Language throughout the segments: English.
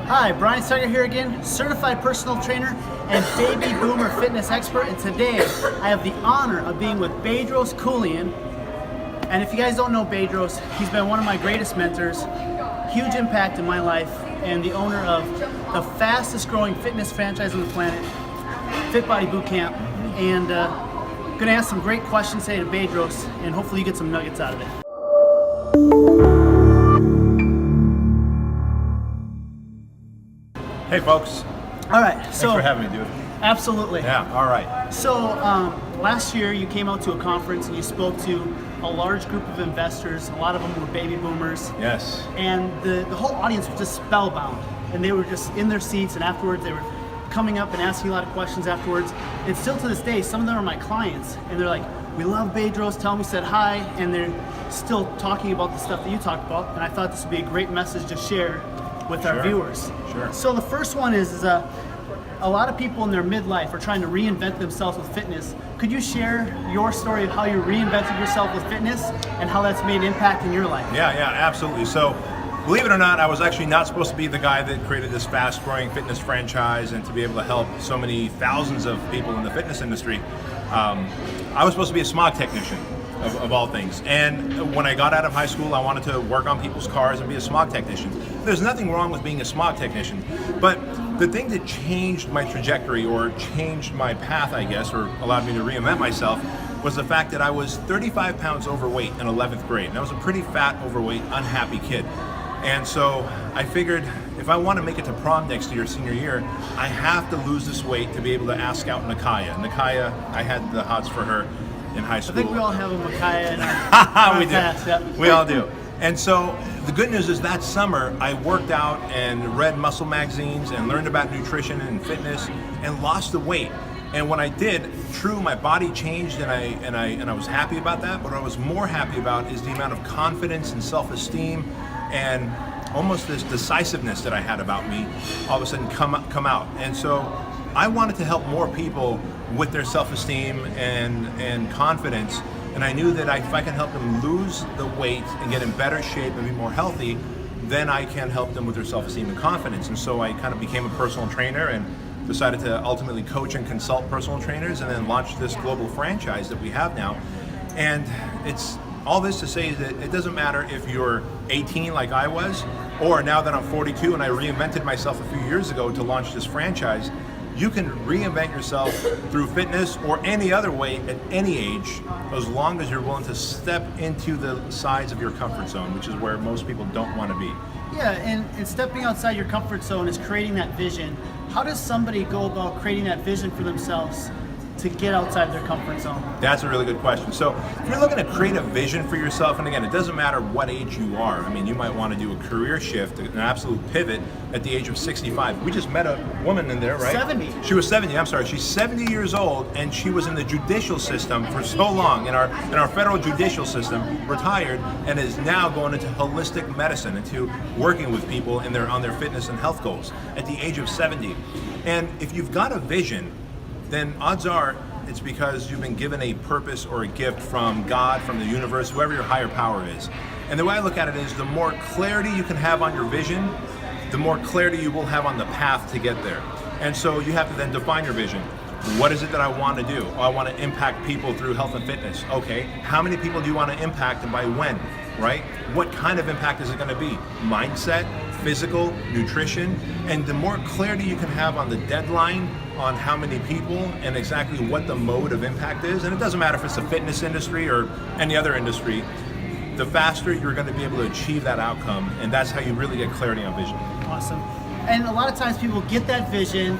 Hi, Brian Stecker here again, certified personal trainer and baby boomer fitness expert. And today I have the honor of being with Bedros Keuilian. And if you guys don't know Bedros, he's been one of my greatest mentors, huge impact in my life, and the owner of the fastest growing fitness franchise on the planet, Fit Body Boot Camp. And gonna ask some great questions today to Bedros, and hopefully you get some nuggets out of it. Hey folks. All right, Thanks so for having me, dude. absolutely. Yeah, all right. So last year you came out to a conference and you spoke to a large group of investors. A lot of them were baby boomers. Yes. And the whole audience was just spellbound. And they were just in their seats, and afterwards they were coming up and asking a lot of questions afterwards. And still to this day, some of them are my clients. And they're like, we love Bedros, tell him we said hi. And they're still talking about the stuff that you talked about. And I thought this would be a great message to share with our viewers. Sure. So the first one is a lot of people in their midlife are trying to reinvent themselves with fitness. Could you share your story of how you reinvented yourself with fitness and how that's made an impact in your life? Yeah, absolutely. So, believe it or not, I was actually not supposed to be the guy that created this fast-growing fitness franchise and to be able to help so many thousands of people in the fitness industry. I was supposed to be a smog technician. Of all things. And when I got out of high school, I wanted to work on people's cars and be a smog technician. There's nothing wrong with being a smog technician, but the thing that changed my trajectory or changed my path, I guess, or allowed me to reinvent myself, was the fact that I was 35 pounds overweight in 11th grade. And I was a pretty fat, overweight, unhappy kid. And so I figured if I want to make it to prom next year, senior year, I have to lose this weight to be able to ask out Nakaya. Nakaya, I had the hots for her in high school. I think we all have a Micaiah in our we do. past, yep. We all do. And so the good news is that summer I worked out and read muscle magazines and learned about nutrition and fitness and lost the weight. And when I did, true, my body changed and I was happy about that. But what I was more happy about is the amount of confidence and self-esteem and almost this decisiveness that I had about me all of a sudden come out. And so I wanted to help more people with their self-esteem and confidence, and I knew that if I can help them lose the weight and get in better shape and be more healthy, then I can help them with their self-esteem and confidence. And so I kind of became a personal trainer and decided to ultimately coach and consult personal trainers, and then launch this global franchise that we have now. And it's all this to say that it doesn't matter if you're 18 like I was, or now that I'm 42 and I reinvented myself a few years ago to launch this franchise. You can reinvent yourself through fitness or any other way at any age, as long as you're willing to step into the sides of your comfort zone, which is where most people don't want to be. Yeah, and stepping outside your comfort zone is creating that vision. How does somebody go about creating that vision for themselves to get outside their comfort zone? That's a really good question. So if you're looking to create a vision for yourself, and again, it doesn't matter what age you are. I mean, you might want to do a career shift, an absolute pivot at the age of 65. We just met a woman in there, right? 70. She was 70, I'm sorry. She's 70 years old, and she was in the judicial system for so long, in our federal judicial system, retired, and is now going into holistic medicine, into working with people on their fitness and health goals at the age of 70. And if you've got a vision, then odds are it's because you've been given a purpose or a gift from God, from the universe, whoever your higher power is. And the way I look at it is the more clarity you can have on your vision, the more clarity you will have on the path to get there. And so you have to then define your vision. What is it that I want to do? Oh, I want to impact people through health and fitness. Okay, how many people do you want to impact and by when, right? What kind of impact is it going to be? Mindset, physical, nutrition, and the more clarity you can have on the deadline, on how many people and exactly what the mode of impact is, and it doesn't matter if it's the fitness industry or any other industry, the faster you're going to be able to achieve that outcome, and that's how you really get clarity on vision. Awesome. And a lot of times people get that vision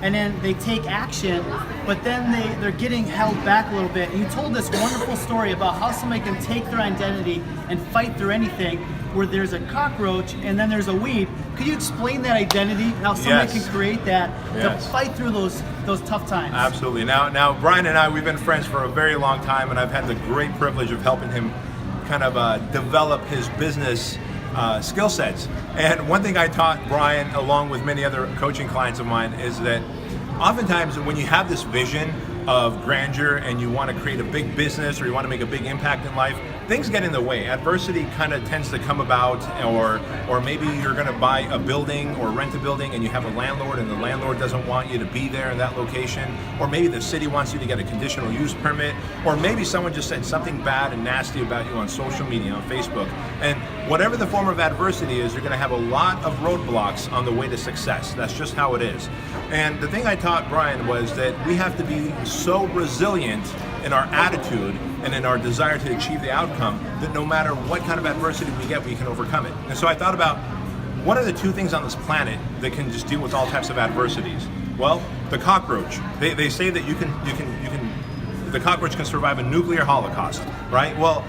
and then they take action, but then they're getting held back a little bit. And you told this wonderful story about how somebody can take their identity and fight through anything, where there's a cockroach and then there's a weed. Could you explain that identity and how somebody can create that to fight through those tough times? Absolutely. Now Brian and I, we've been friends for a very long time, and I've had the great privilege of helping him kind of develop his business skill sets. And one thing I taught Brian, along with many other coaching clients of mine, is that oftentimes when you have this vision of grandeur and you want to create a big business or you want to make a big impact in life, things get in the way. Adversity kind of tends to come about, or maybe you're going to buy a building or rent a building and you have a landlord and the landlord doesn't want you to be there in that location, or maybe the city wants you to get a conditional use permit, or maybe someone just said something bad and nasty about you on social media, on Facebook. And whatever the form of adversity is, you're going to have a lot of roadblocks on the way to success. That's just how it is. And the thing I taught Brian was that we have to be so resilient in our attitude and in our desire to achieve the outcome that no matter what kind of adversity we get, we can overcome it. And so I thought about, what are the two things on this planet that can just deal with all types of adversities? Well, the cockroach. They say that the cockroach can survive a nuclear holocaust, right? Well,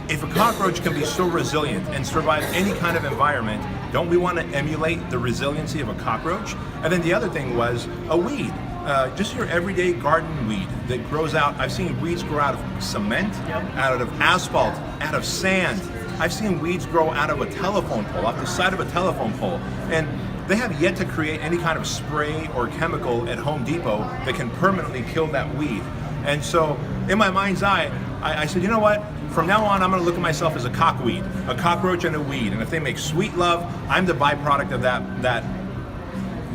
if a cockroach can be so resilient and survive any kind of environment, don't we want to emulate the resiliency of a cockroach? And then the other thing was a weed. Just your everyday garden weed that grows out. I've seen weeds grow out of cement, out of asphalt, out of sand. I've seen weeds grow out of a telephone pole, off the side of a telephone pole. And they have yet to create any kind of spray or chemical at Home Depot that can permanently kill that weed. And so in my mind's eye, I said, you know what? From now on, I'm going to look at myself as a cockweed, a cockroach and a weed. And if they make sweet love, I'm the byproduct of that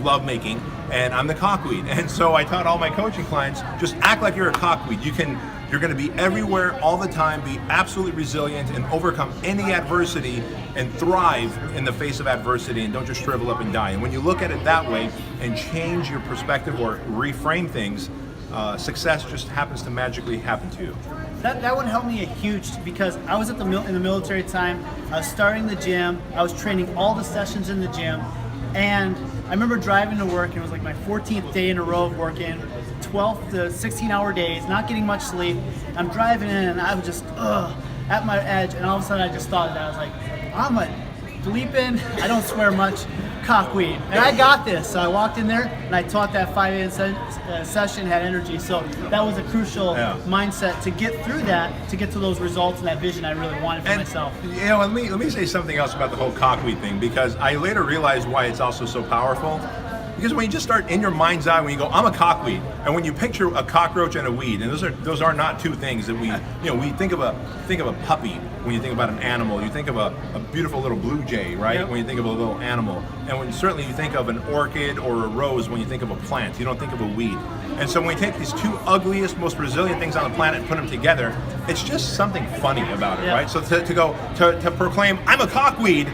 love making, and I'm the cockweed. And so I taught all my coaching clients, just act like you're a cockweed. You're going to be everywhere all the time, be absolutely resilient and overcome any adversity and thrive in the face of adversity, and don't just shrivel up and die. And when you look at it that way and change your perspective or reframe things, success just happens to magically happen to you. That one helped me a huge, because I was in the military time. I was starting the gym. I was training all the sessions in the gym, and I remember driving to work, and it was like my 14th day in a row of working, 12 to 16-hour days, not getting much sleep. I'm driving in, and I was just at my edge, and all of a sudden I just thought that I was like, I'm a bleeping, I don't swear much, cockweed, and I got this. So I walked in there and I taught that 5 a.m. session, had energy. So that was a crucial mindset to get through that, to get to those results and that vision I really wanted for myself. You know, let me say something else about the whole cockweed thing, because I later realized why it's also so powerful. Because when you just start in your mind's eye, when you go, I'm a cockweed, and when you picture a cockroach and a weed, and those are not two things that we think of a puppy when you think about an animal. You think of a beautiful little blue jay, right? Yep. When you think of a little animal, and when certainly you think of an orchid or a rose when you think of a plant. You don't think of a weed. And so when we take these two ugliest, most resilient things on the planet and put them together, it's just something funny about it, right? So to proclaim, I'm a cockweed,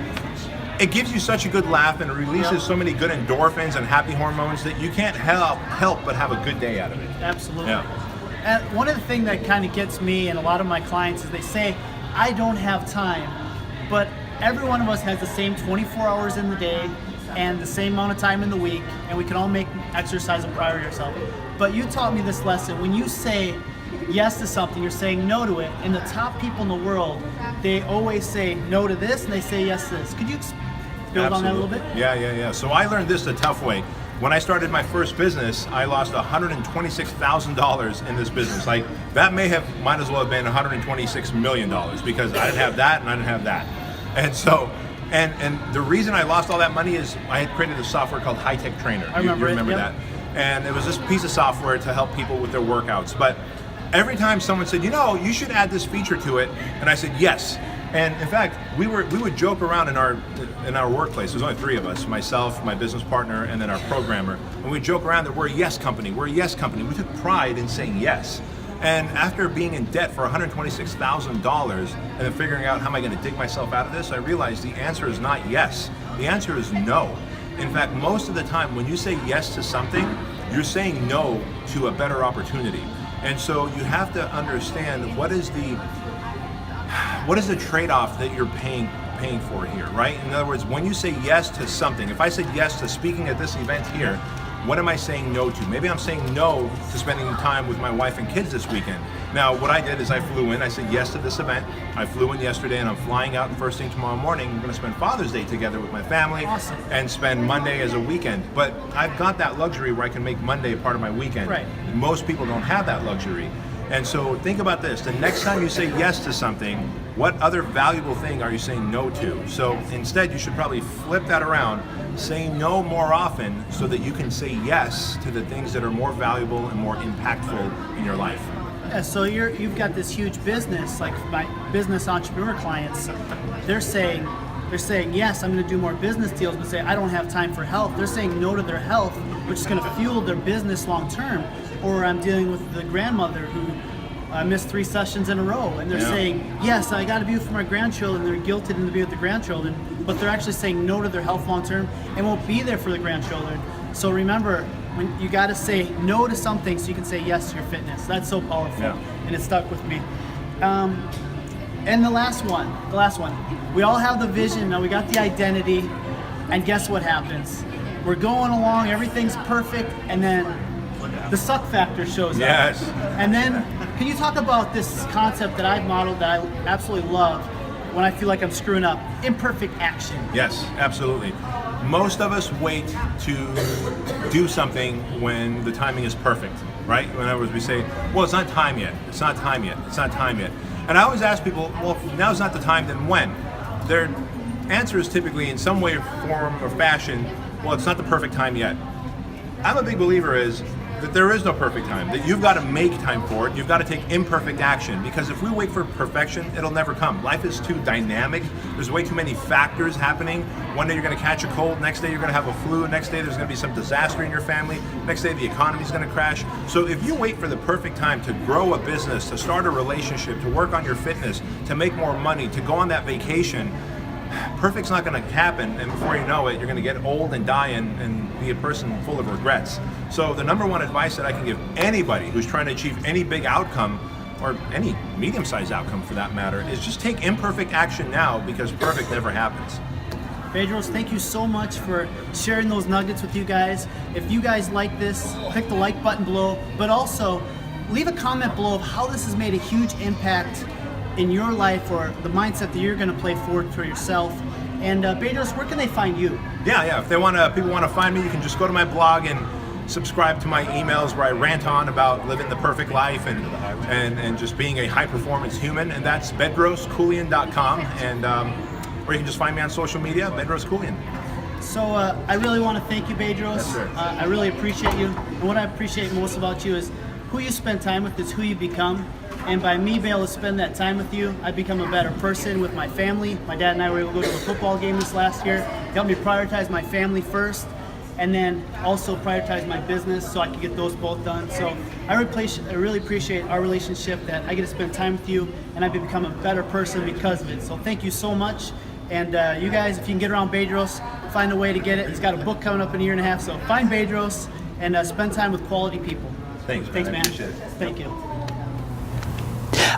it gives you such a good laugh, and it releases so many good endorphins and happy hormones that you can't help but have a good day out of it. Absolutely. And one of the things that kind of gets me and a lot of my clients is they say, I don't have time, but every one of us has the same 24 hours in the day and the same amount of time in the week, and we can all make exercise a priority ourselves. But you taught me this lesson. When you say yes to something, you're saying no to it. And the top people in the world, they always say no to this and they say yes to this. Could you build on that a little bit? Yeah. So I learned this the tough way. When I started my first business, I lost $126,000 in this business. Like, that might as well have been $126 million, because I didn't have that and I didn't have that. And so, and the reason I lost all that money is I had created a software called High Tech Trainer. I remember, you remember that? And it was this piece of software to help people with their workouts. But every time someone said, you should add this feature to it, and I said yes. And in fact, we would joke around in our workplace. There's only three of us: myself, my business partner, and then our programmer. And we joke around that we're a yes company. We're a yes company. We took pride in saying yes. And after being in debt for $126,000 and then figuring out how am I going to dig myself out of this, I realized the answer is not yes. The answer is no. In fact, most of the time when you say yes to something, you're saying no to a better opportunity. And so you have to understand what is the trade-off that you're paying for here, right? In other words, when you say yes to something, if I said yes to speaking at this event here, what am I saying no to? Maybe I'm saying no to spending time with my wife and kids this weekend. Now, what I did is I flew in, I said yes to this event. I flew in yesterday and I'm flying out first thing tomorrow morning. We're gonna spend Father's Day together with my family. Awesome. And spend Monday as a weekend. But I've got that luxury where I can make Monday a part of my weekend. Right. Most people don't have that luxury. And so think about this. The next time you say yes to something, what other valuable thing are you saying no to? So instead, you should probably flip that around, say no more often so that you can say yes to the things that are more valuable and more impactful in your life. Yeah, so you've got this huge business, like my business entrepreneur clients, they're saying, yes, I'm going to do more business deals, but say, I don't have time for health. They're saying no to their health, which is going to fuel their business long term. Or I'm dealing with the grandmother who missed 3 sessions in a row, and they're saying, yes, I got to be with my grandchildren. They're guilted into be with the grandchildren, but they're actually saying no to their health long term and won't be there for the grandchildren. So remember, when you got to say no to something so you can say yes to your fitness. That's so powerful, and it stuck with me. And the last one, we all have the vision, now we got the identity, and guess what happens? We're going along, everything's perfect, and then the suck factor shows up. Yes. And then, can you talk about this concept that I've modeled that I absolutely love when I feel like I'm screwing up? Imperfect action. Yes, absolutely. Most of us wait to do something when the timing is perfect, right? In other words, we say, well, it's not time yet, it's not time yet, it's not time yet. And I always ask people, well, if now's not the time, then when? Their answer is typically in some way, form, or fashion, well, it's not the perfect time yet. I'm a big believer is that there is no perfect time, that you've got to make time for it, you've got to take imperfect action, because if we wait for perfection, it'll never come. Life is too dynamic, there's way too many factors happening. One day you're going to catch a cold, next day you're going to have a flu, next day there's going to be some disaster in your family, next day the economy's going to crash. So if you wait for the perfect time to grow a business, to start a relationship, to work on your fitness, to make more money, to go on that vacation, perfect's not going to happen, and before you know it, you're going to get old and die and be a person full of regrets. So the number one advice that I can give anybody who's trying to achieve any big outcome, or any medium-sized outcome for that matter, is just take imperfect action now, because perfect never happens. Bedros, thank you so much for sharing those nuggets with you guys. If you guys like this, click the like button below, but also leave a comment below of how this has made a huge impact in your life, or the mindset that you're going to play forward for yourself. And Bedros, where can they find you? Yeah. If people want to find me, you can just go to my blog and subscribe to my emails where I rant on about living the perfect life and just being a high performance human. And that's bedroskeuilian.com, and or you can just find me on social media, Bedros Keuilian. So I really want to thank you, Bedros. Yes, sir. I really appreciate you. And what I appreciate most about you is who you spend time with is who you become. And by me being able to spend that time with you, I become a better person with my family. My dad and I were able to go to a football game this last year. It helped me prioritize my family first, and then also prioritize my business so I could get those both done. So I really appreciate our relationship, that I get to spend time with you, and I've become a better person because of it. So thank you so much. And you guys, if you can get around Bedros, find a way to get it. He's got a book coming up in a year and a half, so find Bedros and spend time with quality people. Thanks, man. I appreciate it. Thank you.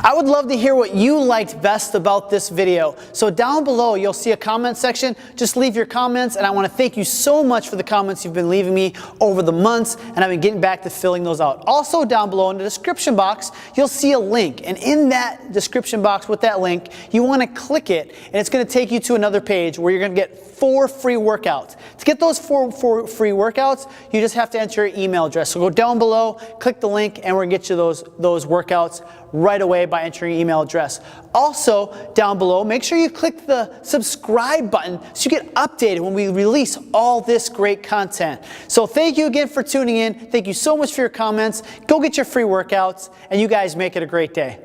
I would love to hear what you liked best about this video. So down below, you'll see a comment section. Just leave your comments, and I want to thank you so much for the comments you've been leaving me over the months, and I've been getting back to filling those out. Also down below in the description box, you'll see a link, and in that description box with that link, you want to click it, and it's going to take you to another page where you're going to get 4 free workouts. To get those 4 free workouts, you just have to enter your email address. So go down below, click the link, and we're going to get you those workouts right away by entering your email address. Also, down below, make sure you click the subscribe button so you get updated when we release all this great content. So thank you again for tuning in. Thank you so much for your comments. Go get your free workouts, and you guys make it a great day.